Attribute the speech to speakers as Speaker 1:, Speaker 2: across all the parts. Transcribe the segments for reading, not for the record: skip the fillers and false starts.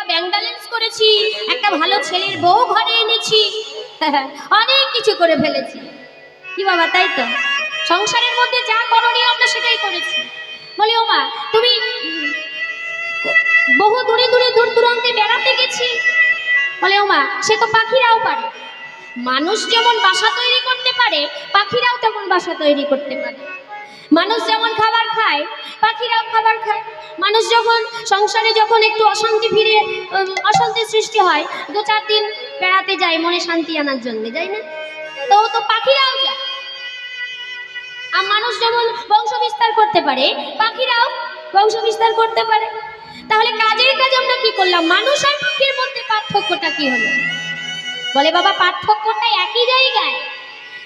Speaker 1: Bank balance করেছি, একটা ভালো ছেলের বউ ঘরে এনেছি, অনেক কিছু করে ফেলেছি। কি বাবা, তাই তো? সংসারের মধ্যে যা করণীয় আমরা সেটাই করেছি। বলি ও মা, তুমি বহু দূরে দূরে দূর দূরান্তে বেড়াতে গেছি। বলে ও মা, সে তো পাখিরাও পারে। মানুষ যেমন বাসা তৈরি করতে পারে, পাখিরাও তেমন বাসা তৈরি করতে পারে। মানুষ যেমন খাবার খায়, পাখিরাও খাবার খায়। মানুষ যখন সংসারে যখন একটু অশান্তি সৃষ্টি হয়, 2-4 দিন বেড়াতে যায় মনে শান্তি আনার জন্য, যাই না? তো পাখিরাও যায়। আর মানুষ যেমন বংশ বিস্তার করতে পারে, পাখিরাও বংশ বিস্তার করতে পারে। তাহলে কাজের কাজ আমরা কি করলাম? মানুষ আর পাখির মধ্যে পার্থক্যটা কি হলো? বলে বাবা, পার্থক্যটা একই জায়গায়,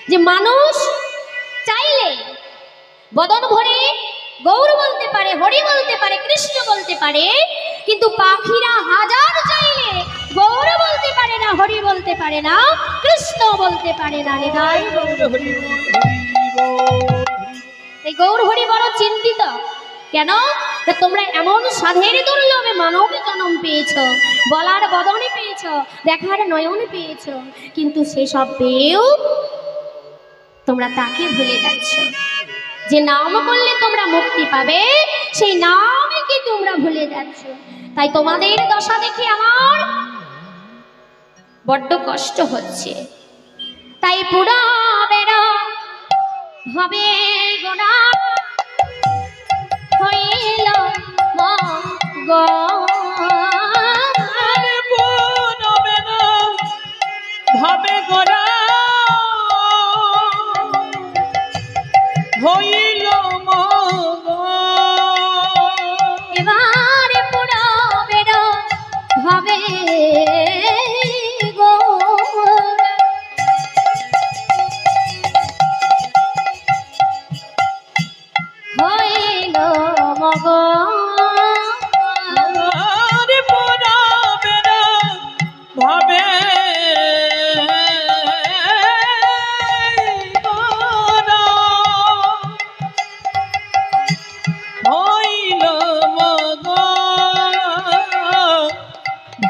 Speaker 1: যে মানুষ চাইলে বদন ভরে গৌর বলতে পারে, হরি বলতে পারে, কৃষ্ণ বলতে পারে, কিন্তু পাখিরা হাজার চাইলে গৌর বলতে পারে না, হরি বলতে পারে না, কৃষ্ণ বলতে পারে না। এই গৌর হরি বড় চিন্তিত। কেন? তোমরা এমন সাধের দুর্লভে মানব জন্ম পেয়েছ, বলার বদনে পেয়েছ, দেখার নয়ন পেয়েছ, কিন্তু সেসব পেয়েও তোমরা তাকে ভুলে যাচ্ছ। যে নাম করলে তোমরা মুক্তি পাবে, সেই নামই কি তোমরা ভুলে যাচ্ছ। তাই তোমাদের দশা দেখে আমার বড্ড কষ্ট হচ্ছে। তাই পুরা বেড়া হবে গোড়া হইল
Speaker 2: ভাবে গোড়া হইল
Speaker 1: এবারে পুরা বেড়া হবে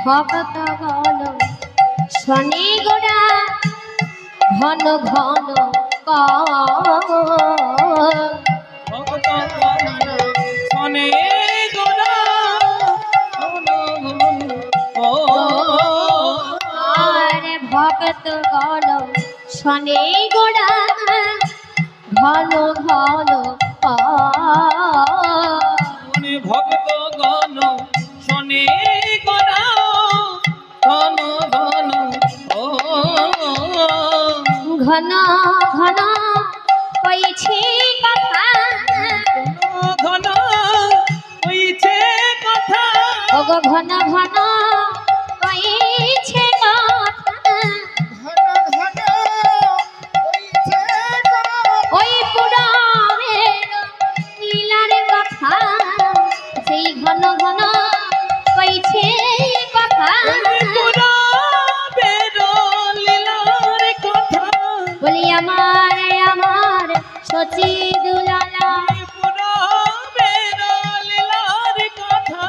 Speaker 1: ভগত গণ শনি গোড়া ঘন ঘন
Speaker 2: ভগত শনি গোড়া
Speaker 1: আরে ভগত গণ শনি গোড়া ঘন ঘন
Speaker 2: ভগত গণ শনি গোড়া ঘন ঘন
Speaker 1: ঘন ঘন কইছে কথা,
Speaker 2: ঘন কইছে কথা,
Speaker 1: ওগো ঘন ঘন কইছে কথা,
Speaker 3: ঘন কইছে
Speaker 1: ওই পুরাণের লীলার কথা, সেই ঘন ঘন কইছে কথা, বলি আমার আমার সচি দুলালা,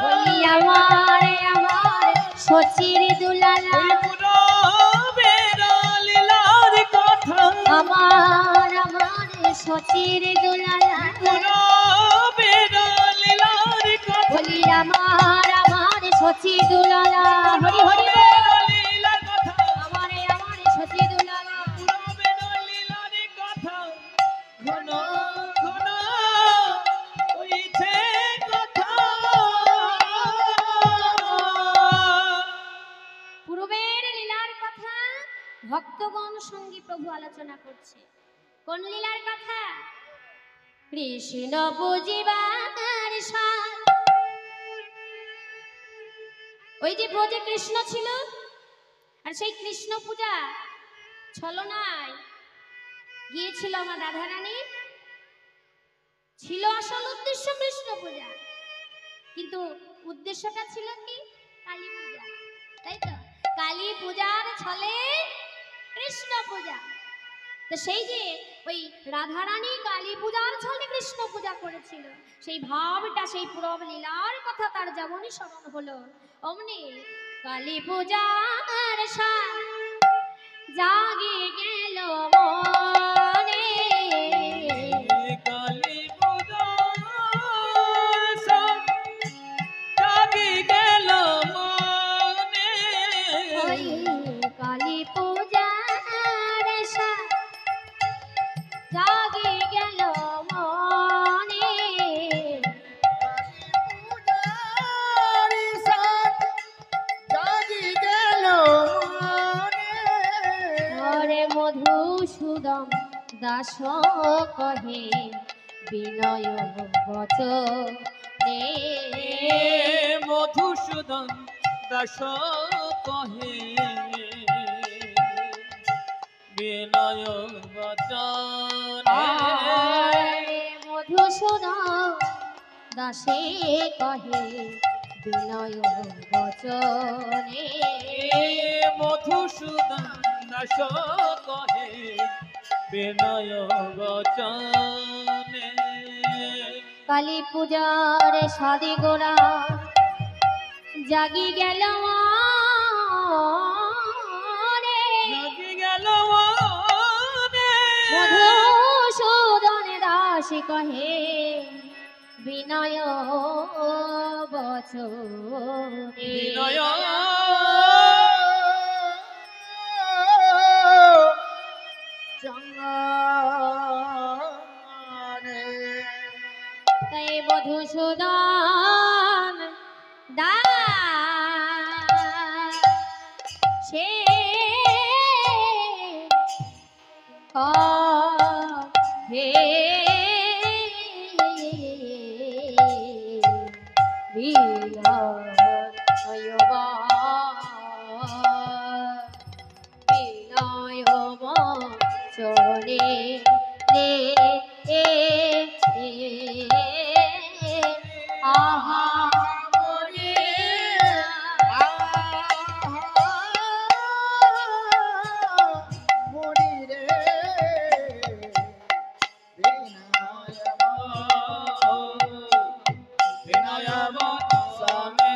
Speaker 1: বলি আমার আমার সচির দুলালা, আমার আমার সচির দুলালা, বলি আমার আমার সচি দুলালা, হরি হরি আমার আমার সচি দুলালা। পূর্বের লীলার কথা ভক্তগণ সঙ্গী প্রভু আলোচনা করছে। কোন লীলার কথা? কৃষ্ণ বুঝিবার সার। ওই যে ব্রজে কৃষ্ণ ছিল, আর সেই কৃষ্ণ পূজা ছলনায় গিয়েছিল আমার রাধারানী। ছিল আসল উদ্দেশ্য কৃষ্ণ পূজা, কিন্তু উদ্দেশ্যটা ছিল কি? কালী পূজা, তাই তো? কালী পূজার ছলে কৃষ্ণ পূজা। তো সেই যে ওই রাধারানী কালী পূজার ছলে কৃষ্ণ পূজা করেছিল, সেই ভাবটা, সেই পুরব লীলার কথা তার যেমনই স্মরণ হলো, অমনি কালী পূজার সাজ জাগে গেল মনে।
Speaker 2: কালী পূজার সাজ জাগে গেল মনে।
Speaker 1: ওই কালী পূজার সাজ জাগে গেল মনে।
Speaker 3: পূজার সাজ জাগি গেল মনে।
Speaker 1: হরে মধুসূদন দাস কহে বিনয় বচনে।
Speaker 2: মধুসূদন দাস কহে বিনয় বচনে।
Speaker 1: মধুসূদন দাসে কহে বিনয় বচনে।
Speaker 2: মধুসূদন দাস কহে বিনয় বচনে।
Speaker 1: কালী পূজার সাদে গোড়া জাগি গেল মনে।
Speaker 2: জাগি গেল মনে।
Speaker 1: মধুসূদন দাস কহে বিনয় বচনে।
Speaker 2: বিনয়
Speaker 3: চঙ্গনে।
Speaker 1: তাই মধুসূদন দাস সে কহে বিনয় বচনে রে আহা মনে।
Speaker 3: মরি রে বিনায়
Speaker 2: বিনয় বচনে।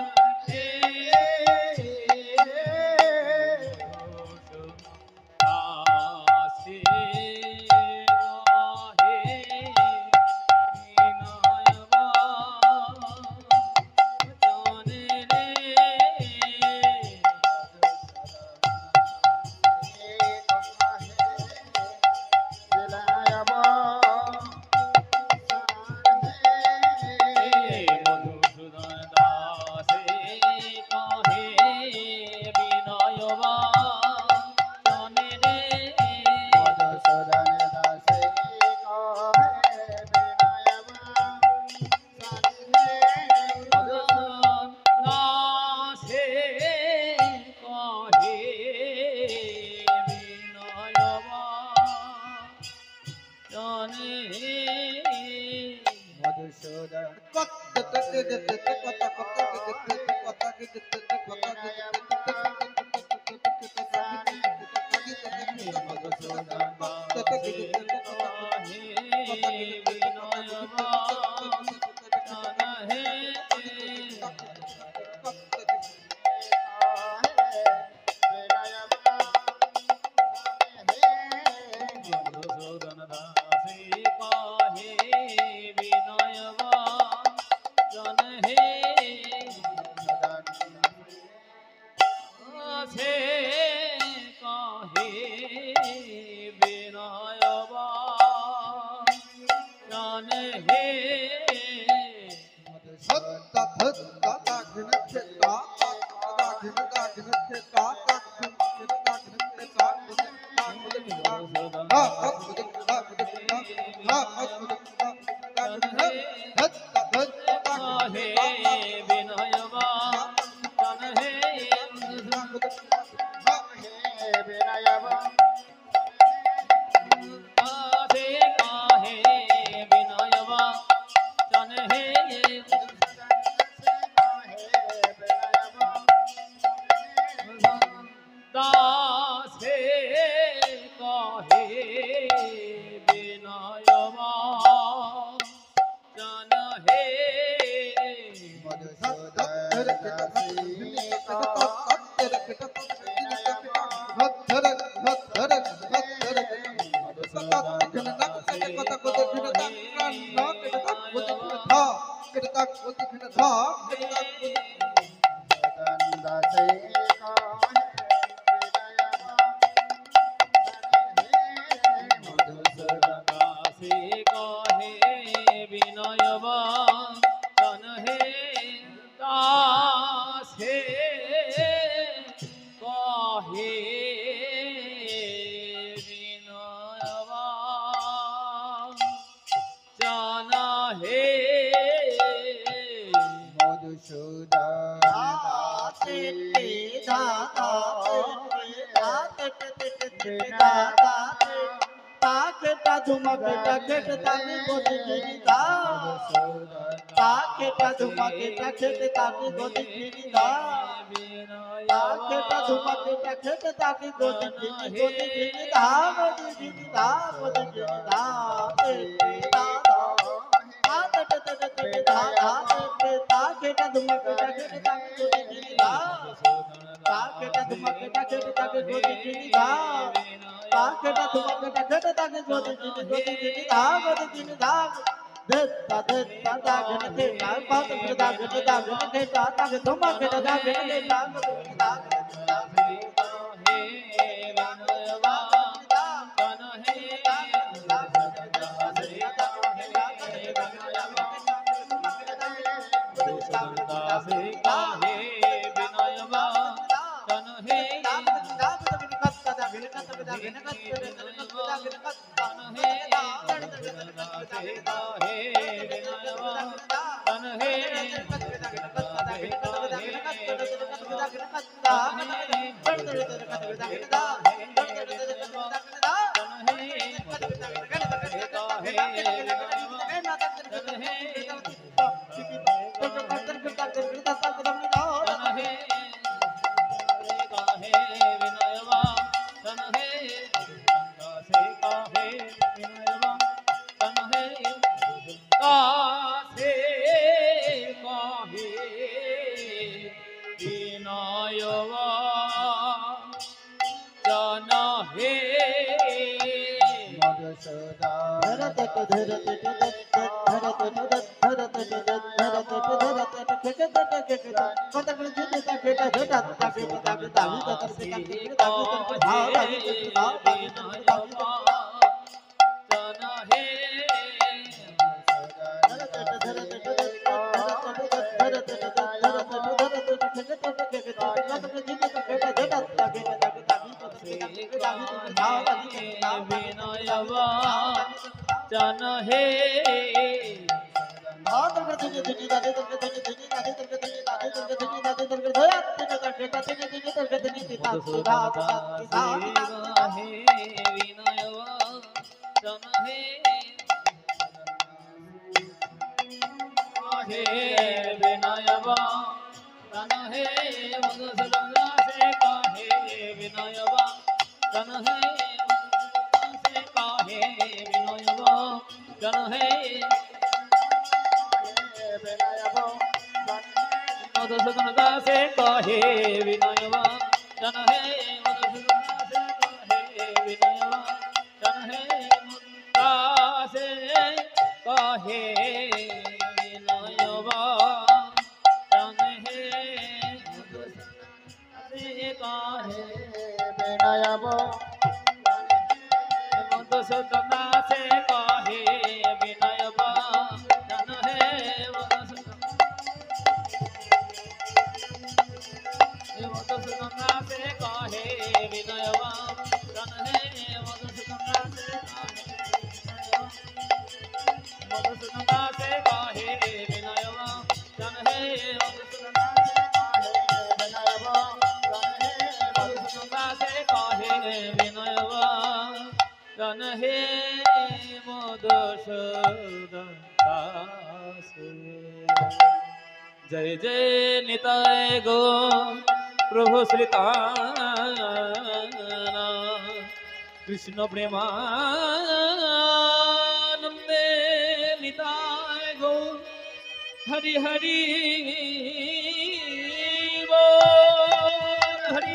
Speaker 2: দাসে কহে বিনয় বচনে রে। মধুসূদন দাসে কহে বিনয় বচনে রে। মধুসূদন দাসে কহে বিনয় বচনে। মধুসূদন দাসে কহে বিনয় বচনে হে। মধুসূদন দাসে কহে বিনয় বচনে হে। দাসে কহে বিনয় বচনে হে। মধুসূদন কহে বিনয় বচনে হে। দাসে কহে বিনয় বচনে হে। মধুসূদন जय जय निताय गो प्रभु श्रीताना कृष्ण प्रेमानंदे निताय गो हरि हरि बोल हरि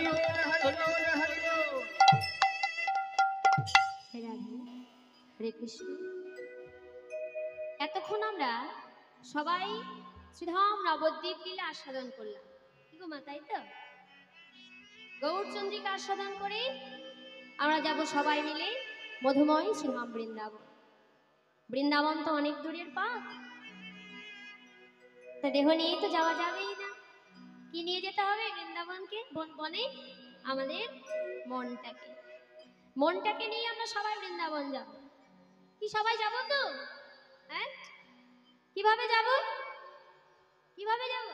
Speaker 1: হরে কৃষ্ণ। এতক্ষণ আমরা সবাই শ্রীধাম নবদ্বীপ লীলা আস্বাদন করলাম, কি গো মা, তাই তো? গৌরচন্দ্রিকা আস্বাদন করে আমরা যাব সবাই মিলে মধুময় শ্রীধাম বৃন্দাবন। বৃন্দাবন তো অনেক দূরের পথ, তা দেহ নিয়ে তো যাওয়া যাবেই না। কি নিয়ে যেতে হবে বৃন্দাবনকে? বনে আমাদের মনটাকে, মনটাকে নিয়ে আমরা সবাই বৃন্দাবন যাব। কি সবাই যাব তো? হ্যাঁ, কিভাবে যাব? কিভাবে যাব?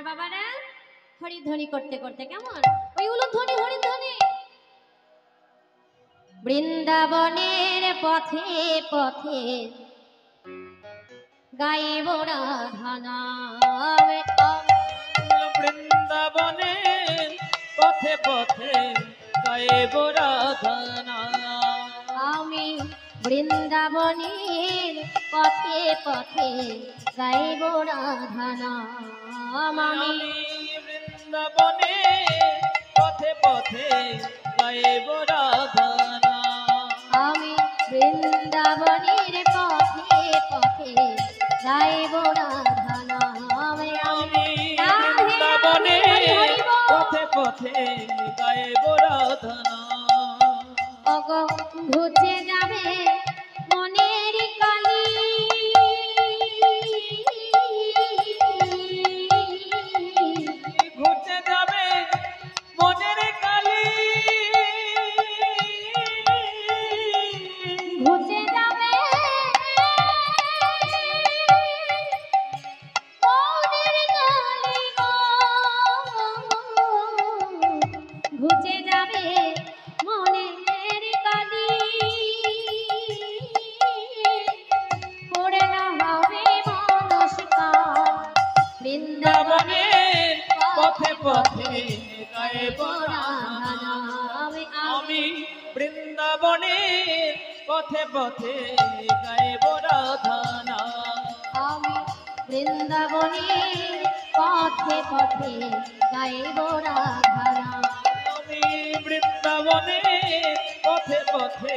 Speaker 1: আর বাবারা হরিধ্বনি করতে করতে কেমন ওই উলুধ্বনি হরিধ্বনি বৃন্দাবনের পথে পথে গাইব রাধা নাম
Speaker 2: বৃন্দাবনের পথে পথে গাইব রাধা নাম।
Speaker 1: আমি বৃন্দাবনের পথে পথে গাইব রাধা নাম আমি
Speaker 2: বৃন্দাবনের পথে পথে গাইব রাধা নাম।
Speaker 1: আমি বৃন্দাবনের পথে পথে গাইব রাধা নাম
Speaker 2: আমি বৃন্দাবনের পথে পথে গাইব রাধা নাম।
Speaker 1: অগ ঘুচে যাবে মনের কালি
Speaker 2: ঘুচে যাবে মনের কালি
Speaker 1: ঘুচে যাবে মনের কালি গো। ঘুচে যাবে মনের কালি পড়ে না হবে মনস্কার বৃন্দাবনের
Speaker 2: বৃন্দাবনের পথে পথে গাইব রাধা নাম। আমি বৃন্দাবনের পথে পথে গাইব রাধা নাম।
Speaker 1: আমি বৃন্দাবনের পথে পথে গাইব রাধা নাম।
Speaker 2: আমি বৃন্দাবনের পথে পথে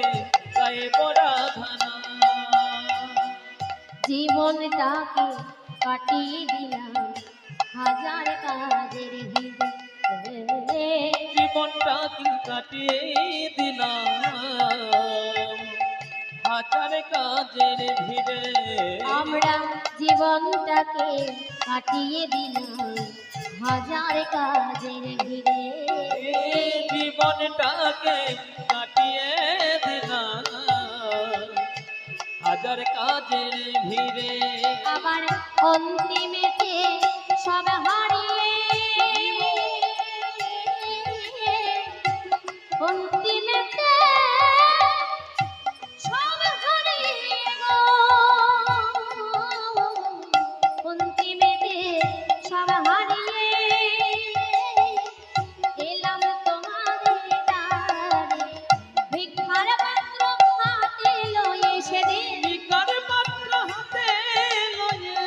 Speaker 2: গাইব রাধা নাম।
Speaker 1: জীবনটাকে কাটিয়ে দিলাম হাজার কাজের ভিড়ে
Speaker 2: জীবনটা কি কাটিয়ে দিলাম হাজার কাজের ভিড়ে।
Speaker 1: আমরা জীবনটাকে কাটিয়ে দিলাম হাজার কাজের ভিড়ে
Speaker 2: জীবনটাকে কাটিয়ে দিলাম হাজার কাজের ভিড়ে।
Speaker 1: আবার অন্তিমেতে সব হারিয়ে অন্তিমেতে সব হারিয়ে গো অন্তিমেতে সব হারিয়ে এলাম তোমাদের দ্বারে ভিক্ষার পাত্র হাতে লয়ে সেদিন
Speaker 2: ভিক্ষার পাত্র হাতে লয়ে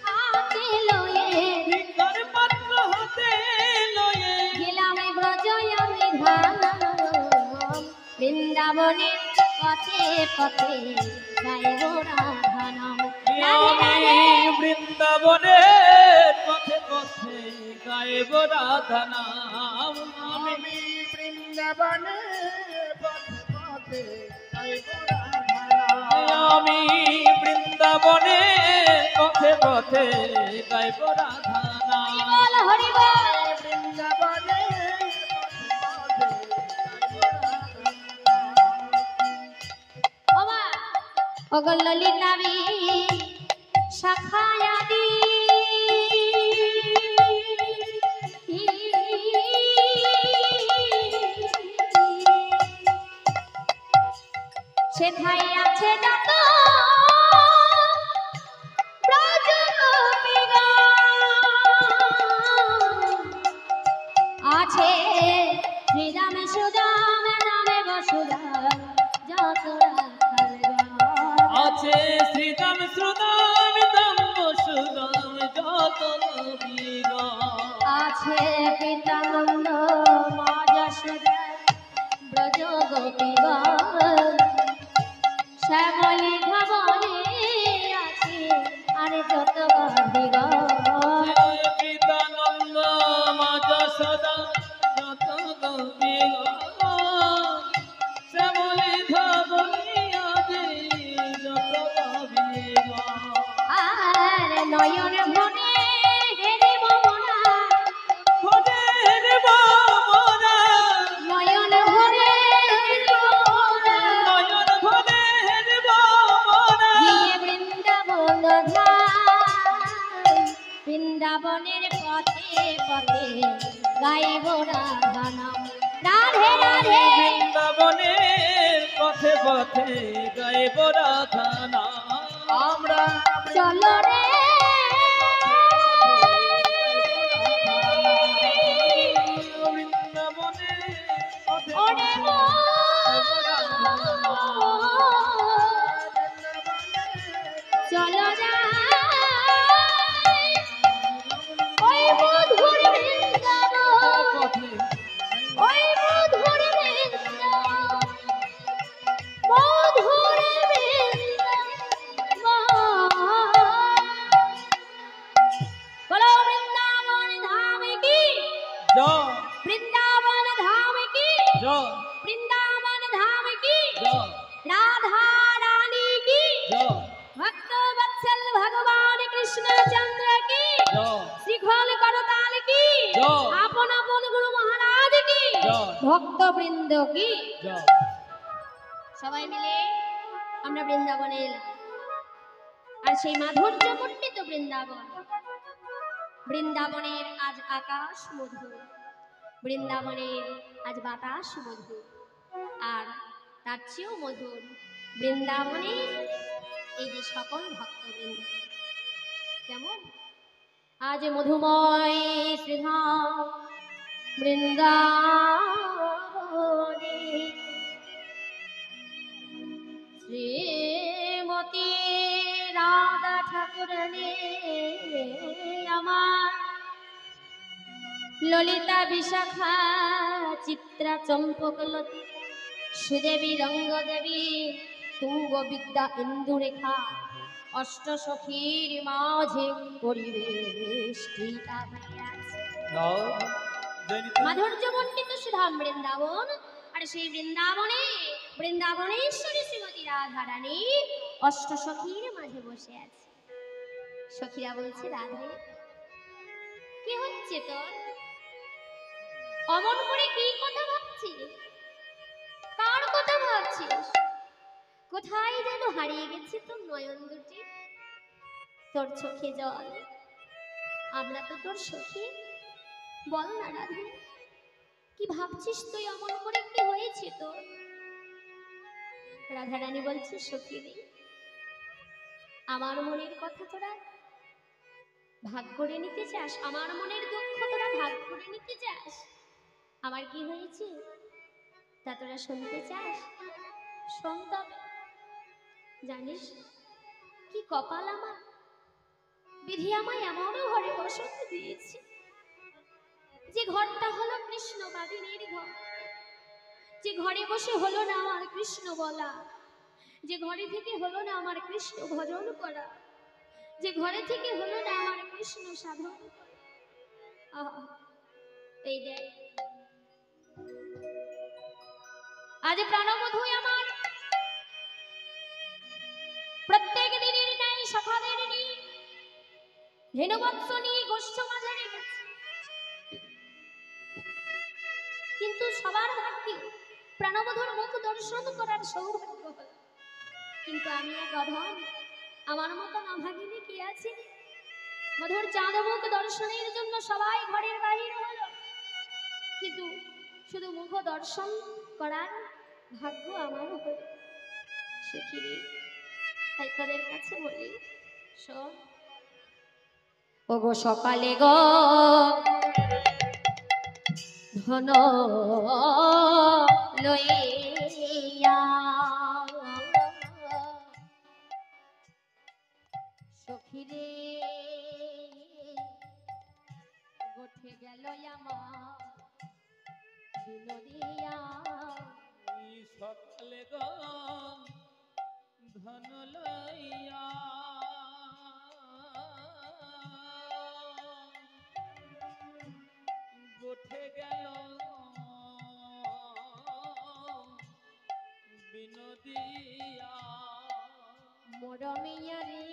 Speaker 1: হাতে লয়ে
Speaker 2: ভিক্ষার পাত্র হাতে লয়ে
Speaker 1: গেলাম ব্রজয়ামি ধাম বৃন্দাবনের পথে পথে গাইব রাধা নাম
Speaker 2: আমি বৃন্দাবনের পথে পথে গাইব রাধা নাম।
Speaker 3: আমি বৃন্দাবনে পথে পথে গাইব রাধা নাম।
Speaker 2: আমি বৃন্দাবনের পথে পথে গাইব রাধা নাম।
Speaker 1: বল হরি বল
Speaker 3: বৃন্দাবনে পথে পথে গাইব রাধা নাম।
Speaker 1: ওমা অগল ললিতাবি শাখায়াদি সেথায় আছে যত ব্রজগোপীগণ আছে শ্রীরাম সুদাম নামে বসুধাম যত রাখালগণ
Speaker 2: আছে শ্রীরাম শ্রুদাম দাম বসুদাম যত নবীগণ।
Speaker 1: আছে পিতানন্দ মা যশোদা ব্রজ গোপীগণ শ্যামলী ধবনে আছে আর যত গোপীগণ
Speaker 2: পিতানন্দ মা যশোদা যত গোপীগণ শ্যামলী ধবনী আছে যত গোপীগণ।
Speaker 1: আর নয়ন ভনে হেরে মমনা
Speaker 2: ভজে রে বামনা
Speaker 1: নয়ন ভরে হেরে
Speaker 2: পথে পথে গাইব রাধা নাম।
Speaker 3: আমরা
Speaker 1: চলো রে
Speaker 2: বৃন্দাবনে পথে
Speaker 1: ওরে
Speaker 2: পথে গাইব রাধা নাম।
Speaker 1: চলো যাই ওই মধুর বৃন্দাবন,
Speaker 2: পথে
Speaker 1: ওই মধুর বৃন্দাবন, মধুর বৃন্দাবন। বলো বৃন্দাবন ধাম কি,
Speaker 2: জয়
Speaker 1: বৃন্দাবন ধাম কি,
Speaker 2: জয়
Speaker 1: বৃন্দাবন ধাম কি,
Speaker 2: জয়
Speaker 1: রাধা রানী কি,
Speaker 2: জয়
Speaker 1: ভক্ত বৎসল ভগবান কৃষ্ণ চন্দ্র কি,
Speaker 2: জয়
Speaker 1: শ্রীখল করতাল কি,
Speaker 2: জয়।
Speaker 1: আপন আপন গুরু মহারাজ কি,
Speaker 2: জয়।
Speaker 1: ভক্ত বৃন্দ কি।
Speaker 2: জয়।
Speaker 1: সবাই মিলে আমরা বৃন্দাবনে এলাম, আর সেই মাধুর্য মণ্ডিত বৃন্দাবন, বৃন্দাবনের আজ আকাশ মধুর, বৃন্দাবনের আজ বাতাস মধুর, আর তার চেয়েও মধুর বৃন্দাবনের এই যে সকল ভক্তবৃন্দ। কেমন আজ মধুময় শ্রীধাম বৃন্দাবনে শ্রীমতী রাধা ঠাকুরনে আমার ললিতা বিশাখা চিত্রা চম্পকলতি সুদেবী রঙ্গদেবী তুঙ্গ বিদ্যা ইন্দুরেখা অষ্ট সখীর মাঝে পরিবেষ্টিতা হইয়াছে। মাধুর্য মণ্ডিত সুধাম বৃন্দাবন, আর সেই বৃন্দাবনে বৃন্দাবনেশ্বরী শ্রীমতী রাধা রানী অষ্ট সখীর মাঝে বসে আছে। সখীরা বলছে, রাধে কি হচ্ছে তোর? অমন করে কি কথা ভাবছিস? কার কথা ভাবছিস? কোথায় যেন হারিয়ে গেছে তোর নয়ন দুটি, তোর চোখে জল। আমরা তো তোর সখী, বল না রাধে কি ভাবছিস তুই? অমন করে কি হয়েছে তোর? রাধারানী বলছে, সখী রে, আমার মনের কথা তোরা ভাগ করে নিতে চাস? আমার মনের দুঃখ তোরা ভাগ করে নিতে চাস? আমার কি হয়েছে তা তোরা শুনতে চাস? শোন তবে। জানিস কি কপাল আমার, বিধি আমায় এমনও ঘরে বসতে দিয়েছে যে ঘরটা হলো কৃষ্ণ বাদিনীর ঘর, যে ঘরে বসে হলো না আমার কৃষ্ণ বলা, যে ঘরে থেকে হলো না আমার কৃষ্ণ ভজন করা, যে ঘরে থেকে হলো না আমার কৃষ্ণ সাধন করা। এই দেখ আজ প্রাণবধূ আমার প্রত্যেক দিনের ন্যায় সকালের নিয়ে ধেনুবৎস নিয়ে গোষ্ঠ মাঝে রেখেছে, কিন্তু সবার ভাগ্যে প্রাণবধূর মুখ দর্শন করার সৌভাগ্য হল। কিন্তু আমি এক অধম, আমার মতো অভাগিনী কি আছে? মধুর চাঁদ মুখ দর্শনের জন্য সবাই ঘরের বাহির হলো, কিন্তু শুধু মুখ দর্শন করার ভাগ্য আমার হল। সখী রে, তাই তোদের কাছে বলি, শোন ওগো সকালে গো ধন লইয়া সখী রে গোঠে গেল আমার বিনোদিয়া।
Speaker 2: সকালে গো ধন লইয়া গোঠে গেল বিনোদিয়া।
Speaker 1: মরমিয়া রে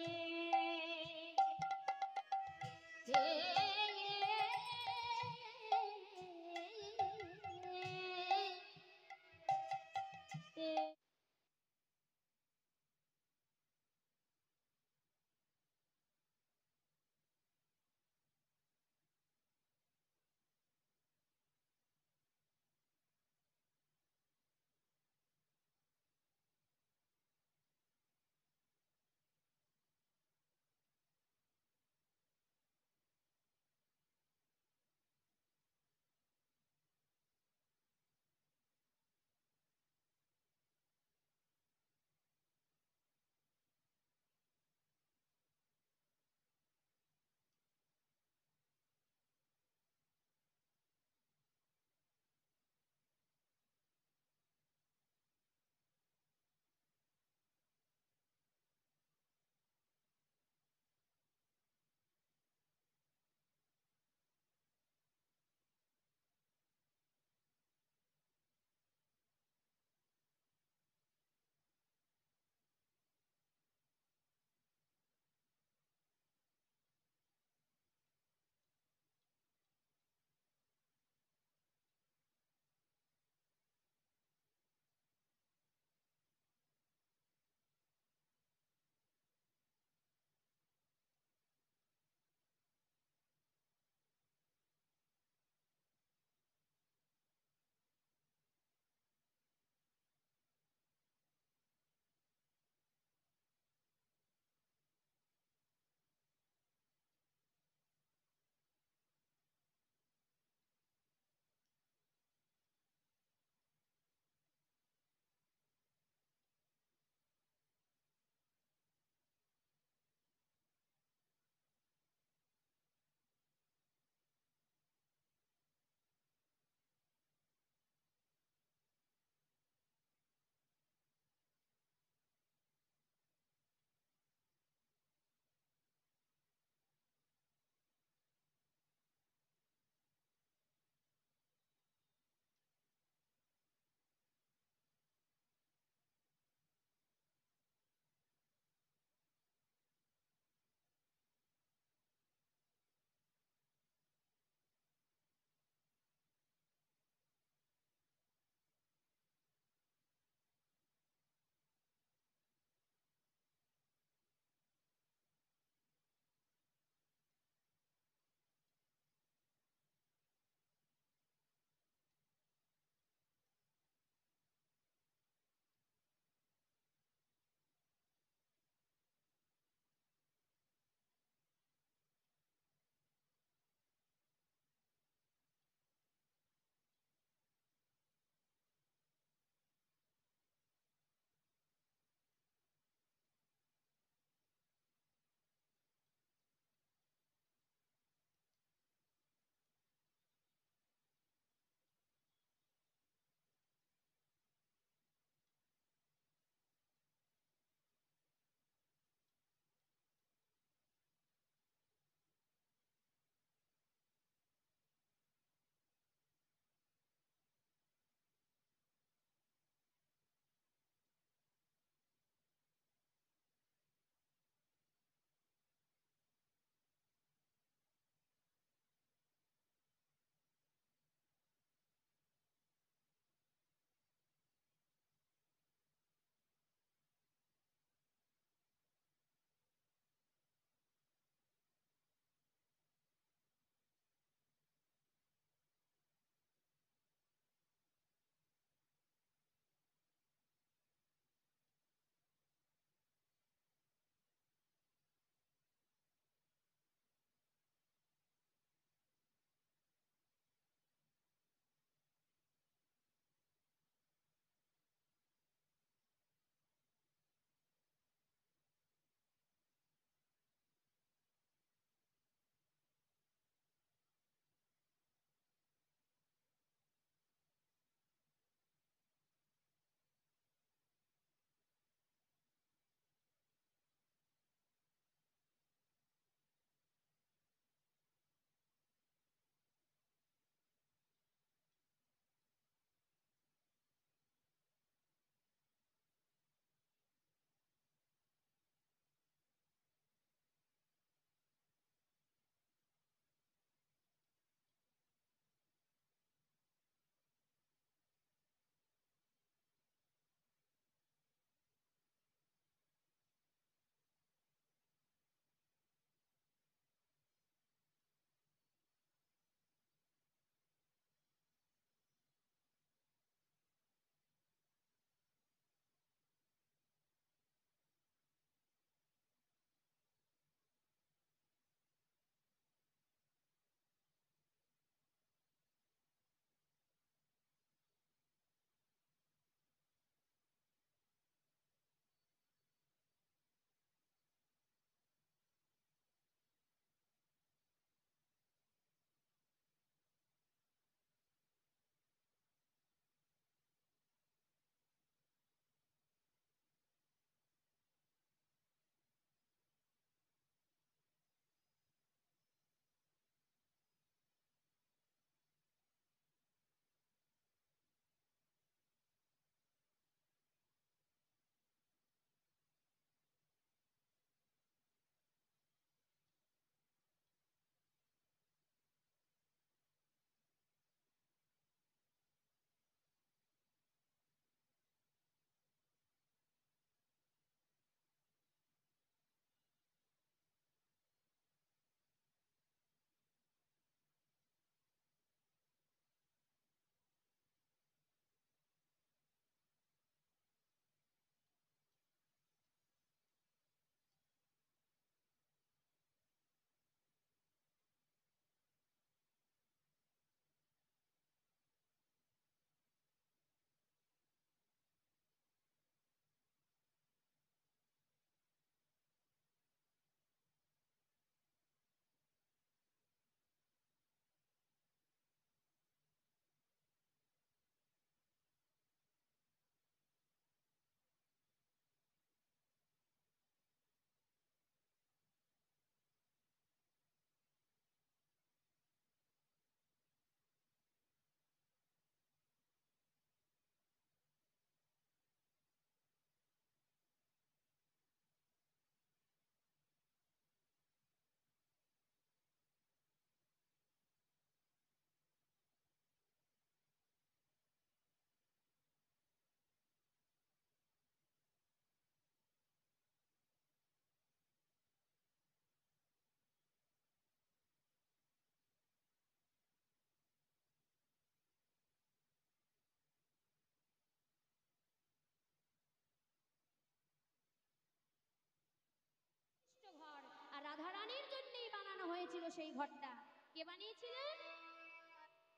Speaker 1: বানানো হয়েছিল সেই ঘরটা। কে বানিয়েছিল?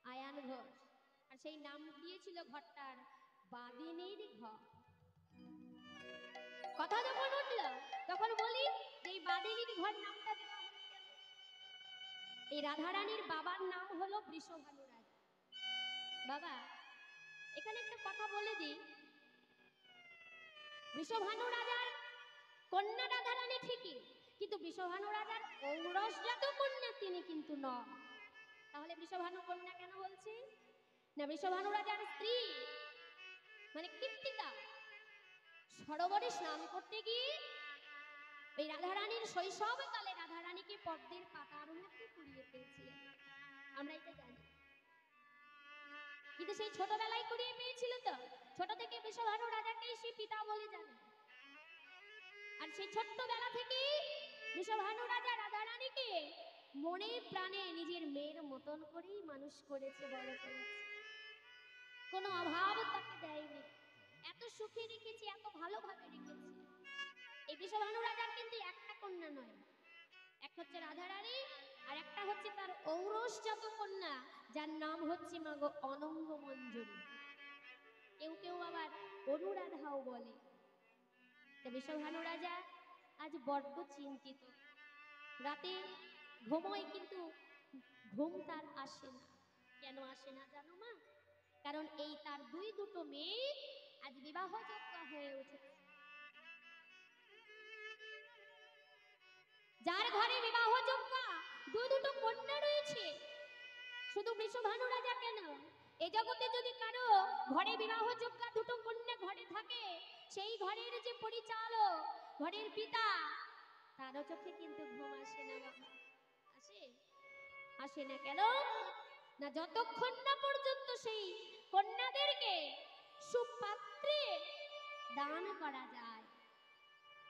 Speaker 1: আয়ান ঘোষ। আর সেই নাম দিয়েছিল ঘরটার বাদিনীর ঘর। কথা যখন উঠল তখন বলি যে এই বাদিনীর ঘর নামটা দেওয়া হলো কেন? এই রাধারানীর বাবার নাম হলো বৃষভানু রাজা। বাবা এখানে একটা কথা বলে দিই, বৃষভানু রাজার কন্যা রাধারানী ঠিকই, কিন্তু বৃষভানু রাজার ঔরসজাত কন্যা তিনি কিন্তু নন। তাহলে বৃষভানু কন্যা কেন বলছি? না, বৃষভানু রাজার স্ত্রী মানে কীর্তিকা সরোবরে স্নান করতে গিয়ে ওই রাধারানীর শৈশবকালে রাধারানীকে পদ্মের পাতার মধ্যে কুড়িয়ে পেয়েছিলেন, আমরা এটা জানি। কিন্তু সেই ছোটবেলায় কুড়িয়ে পেয়েছিল তো, ছোট থেকে বৃষভানু রাজাকেই সে পিতা বলে জানে। আর সেই ছোট্টবেলা থেকে বৃষভানু রাজা রাধারানীকে মনে প্রাণে নিজের মেয়ের মতন করেই মানুষ করেছে, বড় করেছে, কোনো অভাব তাকে দেয়নি, এত সুখে রেখেছে, এত ভালোভাবে রেখেছে। এই বৃষভানু রাজার কিন্তু একটা কন্যা নয়, এক হচ্ছে রাধারানী আর একটা হচ্ছে তার ঔরসজাত কন্যা, যার নাম হচ্ছে মাগো অনঙ্গ মঞ্জরী। কেউ কেউ আবার অনুরাধাও বলে। বৃষভানু রাজা আজ বড্ড চিন্তিত, রাতে ঘুমোয় কিন্তু ঘুম তার আসে না। কেন আসে না জানো মা? কারণ এই তার দুটো মেয়ে আজ বিবাহযোগ্য হয়ে উঠেছে। যার ঘরে বিবাহযোগ্য দুটো কন্যা রয়েছে, শুধু বৃষভানু রাজা কেন, এই জগতে যদি কারো ঘরে বিবাহযোগ্য দুটো কন্যা ঘরে থাকে, সেই ঘরের যে পরিচালক, ঘরের পিতা, তারও চোখে কিন্তু ঘুম আসে না বাবা। আসে? আসে না কেন? না, যতক্ষণ না পর্যন্ত সেই কন্যাদেরকে সুপাত্রে দান করা যায়।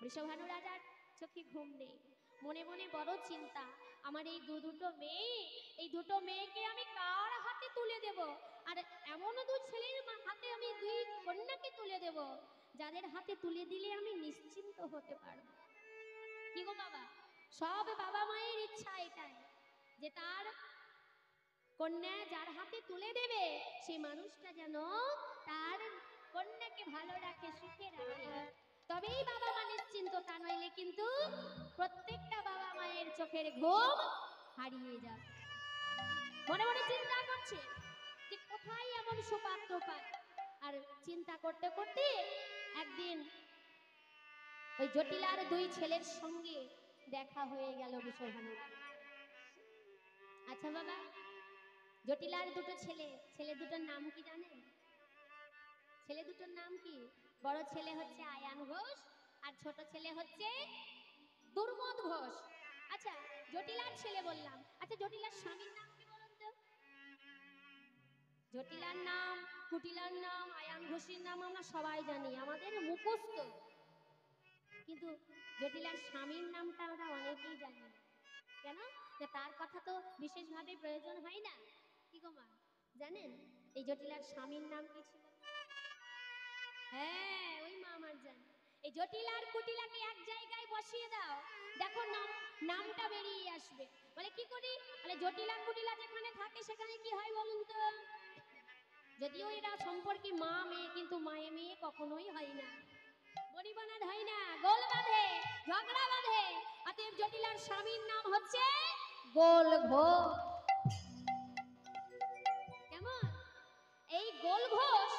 Speaker 1: বৃষভানু রাজার চোখে ঘুম নেই, মনে মনে বড় চিন্তা, আমার এই দুটো মেয়ে, এই দুটো মেয়েকে আমি কার হাতে তুলে দেব? আর এমন দু ছেলের হাতে আমি দুই কন্যাকে তুলে দেব, যাদের হাতে তুলে দিলে আমি নিশ্চিন্ত হতে পারবো। কি গো বাবা, সব বাবা মায়ের ইচ্ছা এটাই যে তার কন্যা যার হাতে তুলে দেবে সেই মানুষটা যেন তার কন্যাকে ভালো রাখে, সুখে রাখে, তবেই বাবা মা নিশ্চিন্ত। তা নইলে কিন্তু প্রত্যেকটা বাবা মায়ের চোখের ঘুম হারিয়ে যাবে। মনে মনে চিন্তা করছে যে কোথায় এমন সুপাত্র পায়। আর চিন্তা করতে করতে একদিন ওই জটিলার দুই ছেলের সঙ্গে দেখা হয়ে গেল বৃষভানু রাজার। আচ্ছা বাবা, জটিলার দুটো ছেলে, ছেলে দুটোর নাম কি জানেন? ছেলে দুটোর নাম কি? বড় ছেলে হচ্ছে আয়ান ঘোষ আর ছোট ছেলে হচ্ছে দুর্মদ ঘোষ। আচ্ছা, জটিলার ছেলে বললাম, আচ্ছা জটিলার স্বামীর নাম কি বলুন তো? জটিলার নাম, কুটিলার নাম, আয়ান ঘোষের নাম আমরা সবাই জানি, আমাদের মুখস্থ, কিন্তু জটিলার স্বামীর নামটা আমরা অনেকেই জানি না। কেন? যে তার কথা তো বিশেষভাবে প্রয়োজন হয় না। কি গো মা, জানেন এই জটিলার স্বামীর নাম কি ছিল? হ্যাঁ, ওই মা আমার জানে। এই জটিল আর কুটিলাকে এক জায়গায় বসিয়ে দাও, দেখো নামটা বেরিয়ে আসবে। বলে কি করি? বলে জটিলা কুটিলা যেখানে থাকে সেখানে কি হয় বলুন তো? যদিও এরা সম্পর্কে মা মেয়ে, কিন্তু মায়ে মেয়ে কখনোই হয় না, বনিবনাদ হয় না, গোল বাঁধে, ঝগড়া বাঁধে। অতএব জটিলার স্বামীর নাম হচ্ছে গোল ঘোষ। কেমন? এই গোল ঘোষ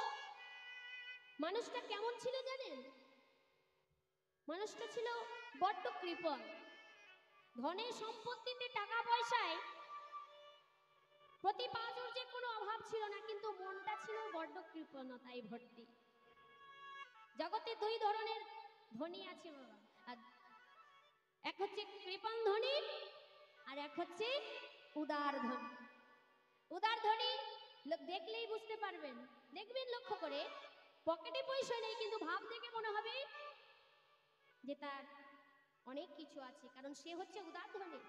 Speaker 1: মানুষটা কেমন ছিল জানেন? মানুষটা ছিল বড্ড কৃপণ, ধনে সম্পত্তিতে টাকা পয়সায় প্রতি প্রাচুর্যের কোনো অভাব ছিল না, কিন্তু মনটা ছিল বড্ড কৃপণতায় ভর্তি। জগতে দুই ধরনের ধনী আছে বাবা, আর এক হচ্ছে কৃপণ ধনী আর এক হচ্ছে উদার ধনী। উদার ধনী লোক দেখলেই বুঝতে পারবেন, দেখবেন লক্ষ্য করে, পকেটে পয়সা নেই কিন্তু ভাব দেখে মনে হবে যে তার অনেক কিছু আছে, কারণ সে হচ্ছে উদার ধনী।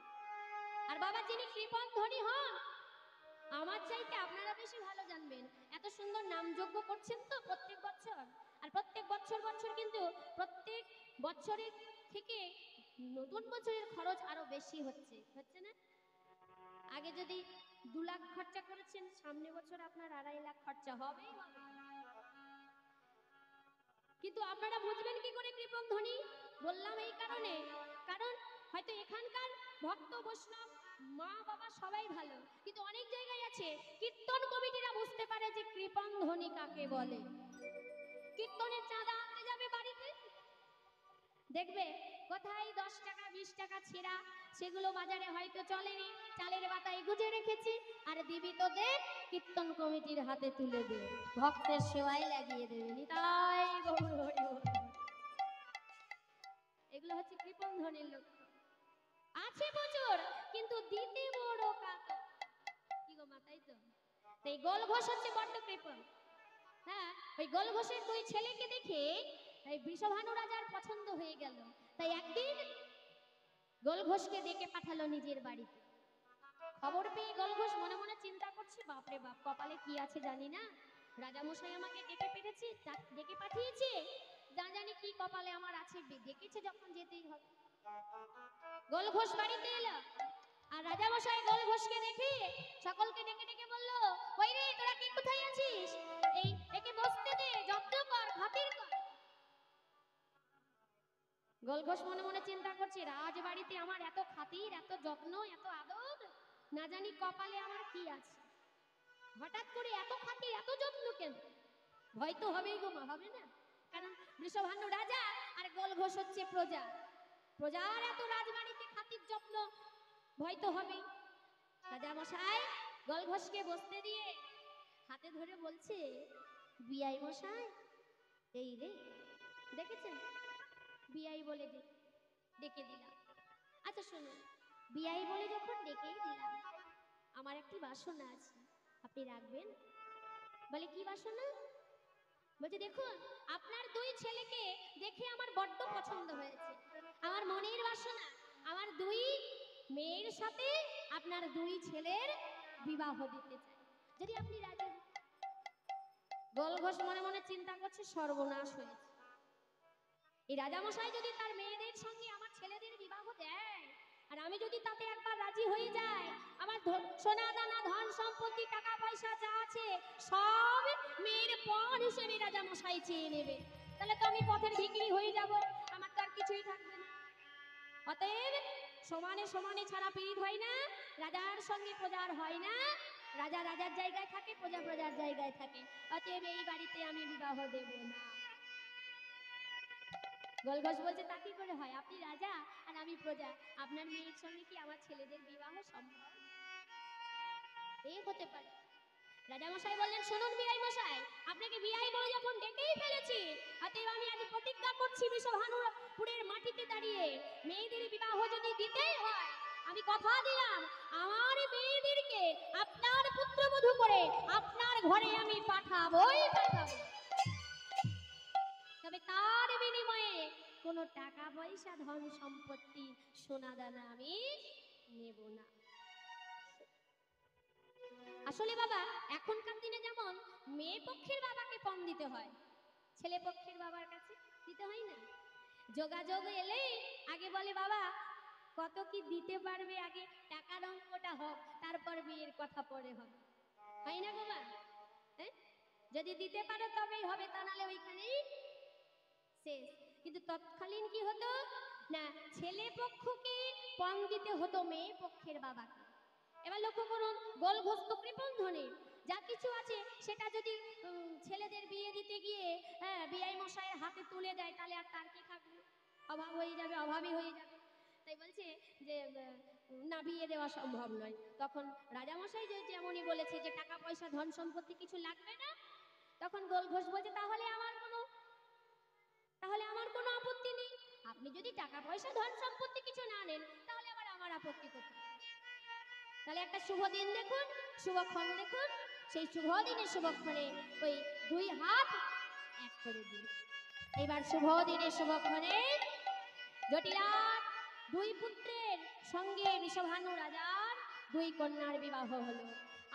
Speaker 1: আর বাবা যিনি কৃপণ ধনী হন, আমার চাইতে আপনারা বেশি ভালো জানবেন, এত সুন্দর নামযজ্ঞ করছেন তো প্রত্যেক বছর, আর প্রত্যেক বছর বছর কিন্তু প্রত্যেক বছরের থেকে নতুন বছরের খরচ আরো বেশি হচ্ছে, হচ্ছে না? আগে যদি 2 লাখ খরচা করেছেন, সামনে বছর আপনার 2.5 লাখ খরচা হবেই হবে। কিন্তু আপনারা বুঝবেন কি করে কৃপণ ধ্বনি? বললাম এই কারণে, কারণ হয়তো এখানকার ভক্ত বৈষ্ণব মা বাবা সবাই ভালো, কিন্তু অনেক জায়গায় আছে কীর্তন কমিটিরা বুঝতে পারে যে কৃপণ ধ্বনি কাকে বলে। কীর্তনের চাঁদা আনতে যাবে বাড়িতে, দেখবে কোথায় 10 টাকা 20 টাকা ছেঁড়া, সেগুলো বাজারে হয়তো চলেনি, চালের বাতায় গুজে রেখেছি, আর দিবি তোদের কীর্তন কমিটির হাতে তুলে দে, ভক্তের সেবায় লাগিয়ে দেবে। নিতাই গৌর হরি বল। এগুলো হচ্ছে কৃপণ ধ্বনির লক্ষ্য। আছে প্রচুর, কিন্তু দিতে বড় কাতর। কি গো মা, তাই তো? এই গোল ঘোষ হচ্ছে বড্ড কৃপণ। হ্যাঁ, ওই গোল ঘোষের 2 ছেলেকে দেখে এই বৃষভানু রাজার পছন্দ হয়ে গেল, তাই একদিন গোল ঘোষকে ডেকে পাঠালো নিজের বাড়িতে। খবর পেয়ে গোল ঘোষ মনে মনে চিন্তা করছে, বাপরে বাপ, কপালে কি আছে জানি না, রাজামশাই আমাকে ডেকে পেরেছে, ডেকে পাঠিয়েছে, না জানি কি কপালে আমার আছে, ডেকেছে যখন যেতেই হবে। গোল ঘোষ বাড়িতে এলো, আর রাজামশাই গোল ঘোষকে দেখে সকলকে ডেকে ডেকে বলল, ওই রে, তোরা কে কোথায় আছিস? এই একে বসতে দে, যত্ন কর, খাতির কর। গোল ঘোষ মনে মনে চিন্তা করছে, রাজবাড়িতে আমার এত খাতির, এত যত্ন, এত আদর, না জানি কপালে আমার কি আছে, হঠাৎ করে এত খাতির এত যত্ন কেন? ভয় তো হবেই গো মা, হবে না? কারণ বৃষভানু রাজা আর গোল ঘোষ হচ্ছে প্রজা, প্রজার এত রাজবাড়িতে খাতির যত্ন, ভয় তো হবেই। রাজামশাই গোল ঘোষকে বসতে দিয়ে হাতে ধরে বলছে, বিআই মশাই, এই রে, দেখেছেন? বিআই বলে ডেকে দিলাম। আচ্ছা শুনুন, বিআই বলে যখন ডেকেই দিলাম, আমার একটি বাসনা আছে, আপনি রাখবেন? বলে কি বাসনা? বলছে দেখুন, আপনার 2 ছেলেকে দেখে আমার বড্ড পছন্দ হয়েছে, আমার মনের বাসনা, আমার 2 মেয়ের সাথে আপনার 2 ছেলের বিবাহ দিতে চাই, যদি আপনি রাজি হন। গোল ঘোষ মনে মনে চিন্তা করছে, সর্বনাশ হয়েছে, এই রাজামশাই যদি তার মেয়েদের সঙ্গে আমার ছেলেদের বিবাহ দেয়, আর আমি যদি তাতে একবার রাজি হয়ে যাই, আমার সোনা দানা ধন সম্পত্তি টাকা পয়সা যা আছে সব মেয়ের পণ হিসেবে রাজামশাই চেয়ে নেবে, তাহলে তো আমি পথের ভিখারি হয়ে যাব, আমার তো আর কিছুই থাকবে না। অতএব সমানে সমানে ছাড়া পীড়িত হয় না, রাজার সঙ্গে প্রজার হয় না, রাজা রাজার জায়গায় থাকে, প্রজা প্রজার জায়গায় থাকে, অতএব এই বাড়িতে আমি বিবাহ দেব না। গোল ঘোষ বলছে, তা কি করে হয়? আপনি রাজা আর আমি প্রজা, আপনার মেয়ের সঙ্গে কি আমার ছেলেদের বিবাহ সম্ভব? এ হতে পারে। রাজামশাই বললেন, শুনুন বিআই মশাই, আপনাকে বিআই বলে যখন ডেকেই ফেলেছি, অতএব আমি আজ প্রতিজ্ঞা করছি বৃষভানুপুরের মাটিতে দাঁড়িয়ে, মেয়েদের বিবাহ যদি দিতেই হয়, আমি কথা দিলাম আমার মেয়েদেরকে আপনার পুত্রবধূ করে আপনার ঘরে আমি পাঠাবোই পাঠাবো, তবে তার বিনিময়ে কোনো টাকা পয়সা ধন সম্পত্তি সোনা দানা আমি নেব না। আসলে বাবা, এখনকার দিনে যেমন মেয়ে পক্ষের বাবাকে পণ দিতে হয়, ছেলে পক্ষের বাবার কাছে দিতে হয় না। যোগাযোগ এলে আগে বলে, বাবা কত কি দিতে পারবে, আগে টাকার অঙ্কটা হোক, তারপর বিয়ের কথা পরে হবে, হয় না গো মা? হ্যাঁ, যদি দিতে পারে তবেই হবে, তা নাহলে ওইখানেই শেষ। কিন্তু তৎকালীন কি হতো না, ছেলে পক্ষকে পণ দিতে হতো মেয়ে পক্ষের বাবাকে। এবার লক্ষ্য করুন, গোল ঘোষ তো কৃপণ ধনী, যা কিছু আছে সেটা যদি ছেলেদের বিয়ে দিতে গিয়ে বিআই মশাইয়ের হাতে তুলে দেয়, তাহলে আর তার কি থাকবে? অভাব হয়ে যাবে, অভাবী হয়ে যাবে। তাই বলছে যে না, বিয়ে দেওয়া সম্ভব নয়। তখন রাজামশাই যেমনই বলেছে যে টাকা পয়সা ধন সম্পত্তি কিছু লাগবে না, তখন গোল ঘোষ বলছে, তাহলে আমার কোনো আপত্তি নেই, আপনি যদি টাকা পয়সা ধন সম্পত্তি কিছু না নেন, তাহলে আবার আমার আপত্তি কোথায়? তাহলে একটা শুভ দিন দেখুন, শুভক্ষণ দেখুন, সেই শুভ দিনে শুভক্ষণে ওই 2 হাত এক করে দিন। এবার শুভ দিনে শুভক্ষণে জটিলার 2 পুত্রের সঙ্গে বৃষভানু রাজার 2 কন্যার বিবাহ হলো।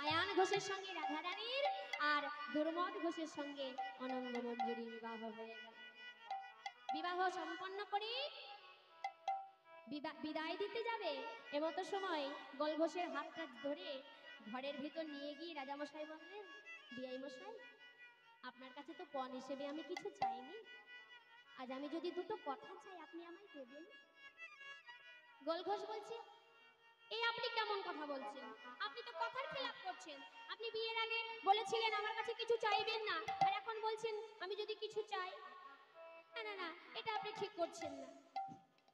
Speaker 1: আয়ান ঘোষের সঙ্গে রাধারানীর, আর দুর্মদ ঘোষের সঙ্গে অনঙ্গ মঞ্জুরি বিবাহ হয়ে গেল। বিবাহ সম্পন্ন করে বিদায় দিতে যাবে এমতো সময় গলঘোষের হাতটা ধরে ঘরের ভিতর নিয়ে গিয়ে রাজামশাই বললেন, বিআই মশাই, আপনার কাছে তো পণ হিসেবে আমি কিছু চাইনি, আজ আমি যদি দুটো কথা চাই আপনি আমায় দেবেন? গলঘোষ বলছে, এই আপনি কেমন কথা বলছেন? আপনি তো কথার খেলাপ করছেন। আপনি বিয়ের আগে বলেছিলেন আমার কাছে কিছু চাইবেন না, আর এখন বলছেন আমি যদি কিছু চাই। না না না, এটা আপনি ঠিক করছেন না।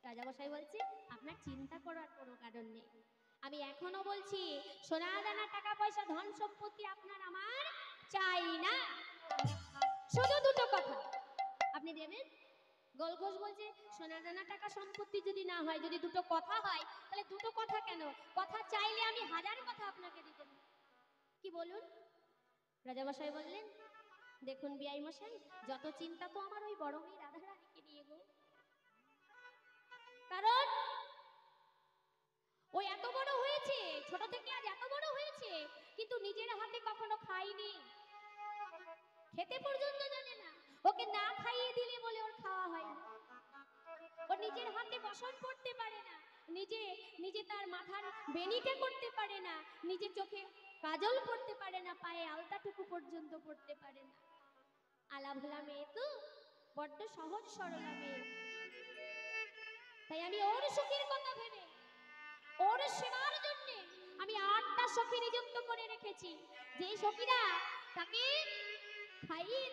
Speaker 1: রাজামশাই বলছে, আপনার চিন্তা করার কোনো কারণ নেই। আমি এখনো বলছি, সোনা দানা টাকা পয়সা ধন সম্পত্তি আপনার আমার চাই না, শুধু দুটো কথা আপনি দেবেন। গলঘোষ বলছে, সোনা দানা টাকা সম্পত্তি যদি না হয়, যদি দুটো কথা হয়, তাহলে দুটো কথা কেন, কথা চাইলে আমি হাজার কথা আপনাকে দিতে পারি। কি বলুন? রাজামশাই বললেন, দেখুন বিআই মশাই, যত চিন্তা তো আমার ওই বড় মেয়ে রাধারানীকে নিয়ে গো। কারণ ও এত বড় হয়েছে, ছোট থেকে আজ এত বড় হয়েছে, কিন্তু নিজের হাতে কখনো খায়নি, খেতে পর্যন্ত জানে না। ওকে না খাইয়ে দিলে বলে ওর খাওয়া হয় না। ও নিজের হাতে বসন করতে পারে না, নিজে নিজে তার মাথার বেনিটা করতে পারে না, নিজে চোখে কাজল পড়তে পারে না, পায়ে আলতাটুকু পর্যন্ত পড়তে পারে না। আলাভোলা মেয়ে তো, বড্ড সহজ সরলা মেয়ে। তাই আমি ওর সুখের কথা ভেবে, ওর সেবার জন্য আমি 8টা সখী নিযুক্ত করে রেখেছি, যে সখীরা তাকে খাইয়ে